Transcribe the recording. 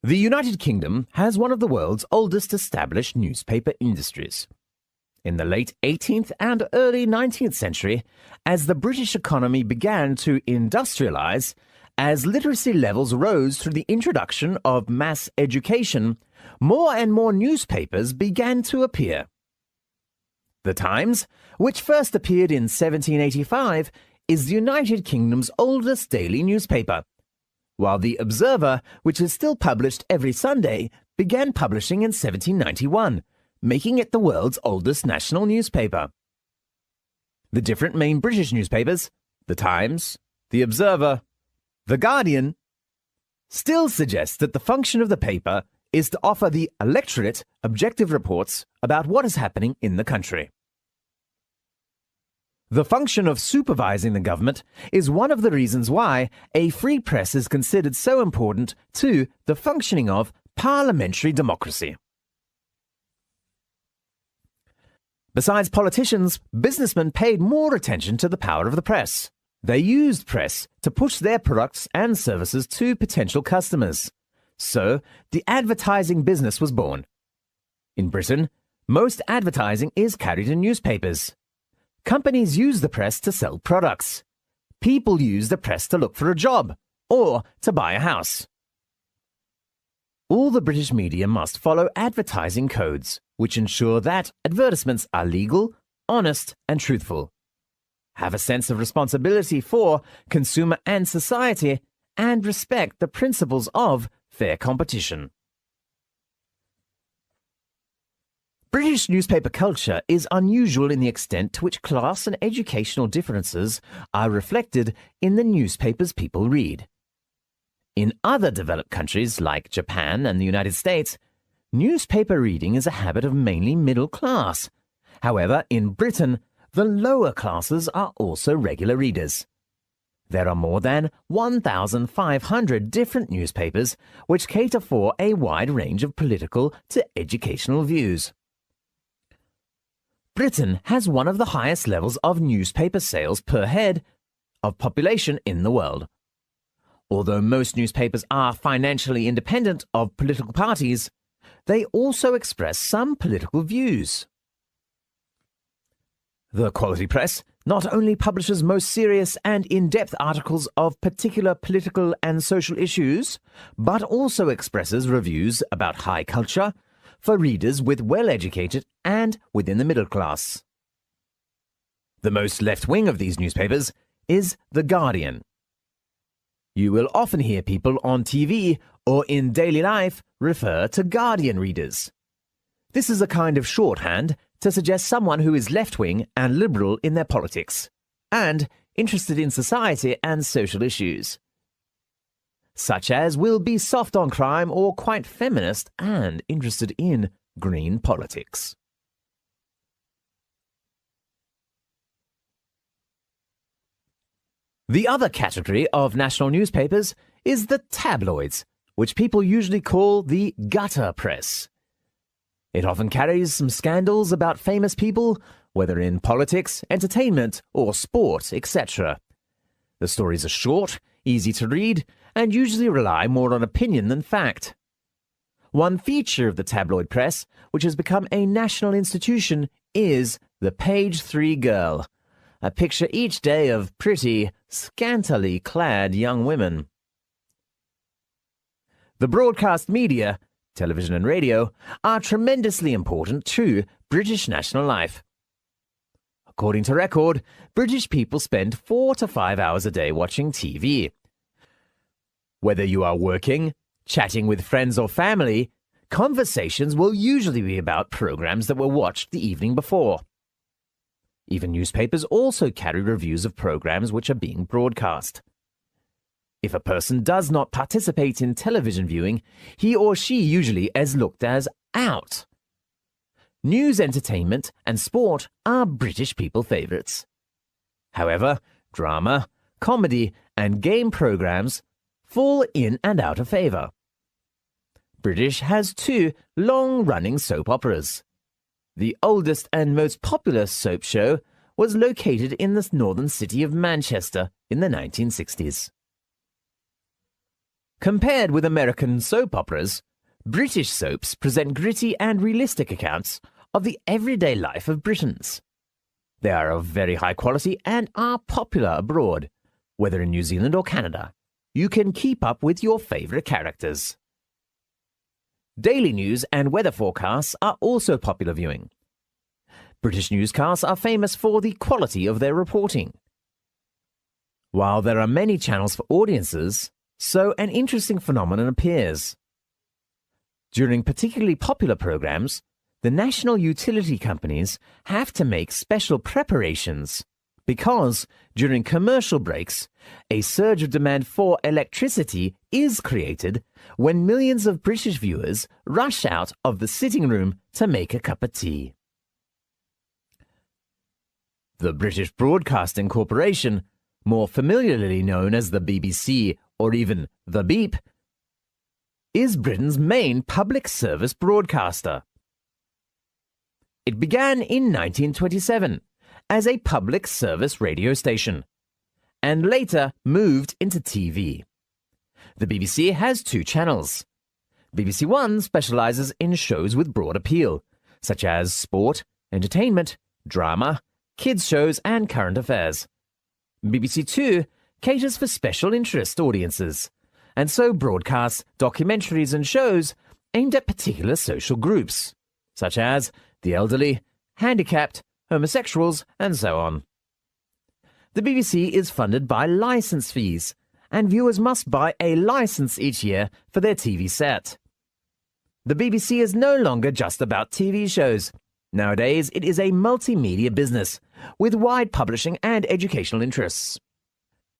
The United Kingdom has one of the world's oldest established newspaper industries. In the late 18th and early 19th century, as the British economy began to industrialise, as literacy levels rose through the introduction of mass education, more and more newspapers began to appear. The Times, which first appeared in 1785, is the United Kingdom's oldest daily newspaper, while the Observer, which is still published every Sunday, began publishing in 1791, making it the world's oldest national newspaper. The different main British newspapers, The Times, The Observer, The Guardian, still suggest that the function of the paper is to offer the electorate objective reports about what is happening in the country. The function of supervising the government is one of the reasons why a free press is considered so important to the functioning of parliamentary democracy. Besides politicians, businessmen paid more attention to the power of the press. They used press to push their products and services to potential customers. So, the advertising business was born. In Britain, most advertising is carried in newspapers. Companies use the press to sell products. People use the press to look for a job or to buy a house. All the British media must follow advertising codes, which ensure that advertisements are legal, honest, and truthful, have a sense of responsibility for consumer and society, and respect the principles of fair competition. British newspaper culture is unusual in the extent to which class and educational differences are reflected in the newspapers people read. In other developed countries like Japan and the United States, newspaper reading is a habit of mainly middle class. However, in Britain, the lower classes are also regular readers. There are more than 1,500 different newspapers which cater for a wide range of political to educational views. Britain has one of the highest levels of newspaper sales per head of population in the world. Although most newspapers are financially independent of political parties, they also express some political views. The quality press not only publishes most serious and in-depth articles of particular political and social issues, but also expresses reviews about high culture for readers with well-educated and within the middle class. The most left-wing of these newspapers is The Guardian. You will often hear people on TV or in daily life refer to Guardian readers. This is a kind of shorthand to suggest someone who is left-wing and liberal in their politics, and interested in society and social issues, such as will be soft on crime or quite feminist and interested in green politics. The other category of national newspapers is the tabloids, which people usually call the gutter press. It often carries some scandals about famous people, whether in politics, entertainment, or sport, etc. The stories are short, easy to read, and usually rely more on opinion than fact. One feature of the tabloid press, which has become a national institution, is the page 3 girl, a picture each day of pretty, scantily clad young women. The broadcast media, television and radio, are tremendously important to British national life. According to Record, British people spend 4 to 5 hours a day watching TV. Whether you are working, chatting with friends or family, conversations will usually be about programs that were watched the evening before. Even newspapers also carry reviews of programs which are being broadcast. If a person does not participate in television viewing, he or she usually is looked as out. News, entertainment, and sport are British people favourites. However, drama, comedy, and game programs fall in and out of favour. British has 2 long-running soap operas. The oldest and most popular soap show was located in the northern city of Manchester in the 1960s. Compared with American soap operas, British soaps present gritty and realistic accounts of the everyday life of Britons. They are of very high quality and are popular abroad, whether in New Zealand or Canada. You can keep up with your favourite characters. Daily news and weather forecasts are also popular viewing. British newscasts are famous for the quality of their reporting. While there are many channels for audiences, so an interesting phenomenon appears. During particularly popular programs, the national utility companies have to make special preparations because during commercial breaks, a surge of demand for electricity is created when millions of British viewers rush out of the sitting room to make a cup of tea. The British Broadcasting Corporation, more familiarly known as the BBC or even the Beep, is Britain's main public service broadcaster. It began in 1927 as a public service radio station and later moved into TV. The BBC has 2 channels. BBC One specialises in shows with broad appeal, such as sport, entertainment, drama, kids shows and current affairs. BBC Two caters for special interest audiences, and so broadcasts documentaries and shows aimed at particular social groups, such as the elderly, handicapped, homosexuals, and so on. The BBC is funded by licence fees, and viewers must buy a licence each year for their TV set. The BBC is no longer just about TV shows. Nowadays, it is a multimedia business with wide publishing and educational interests.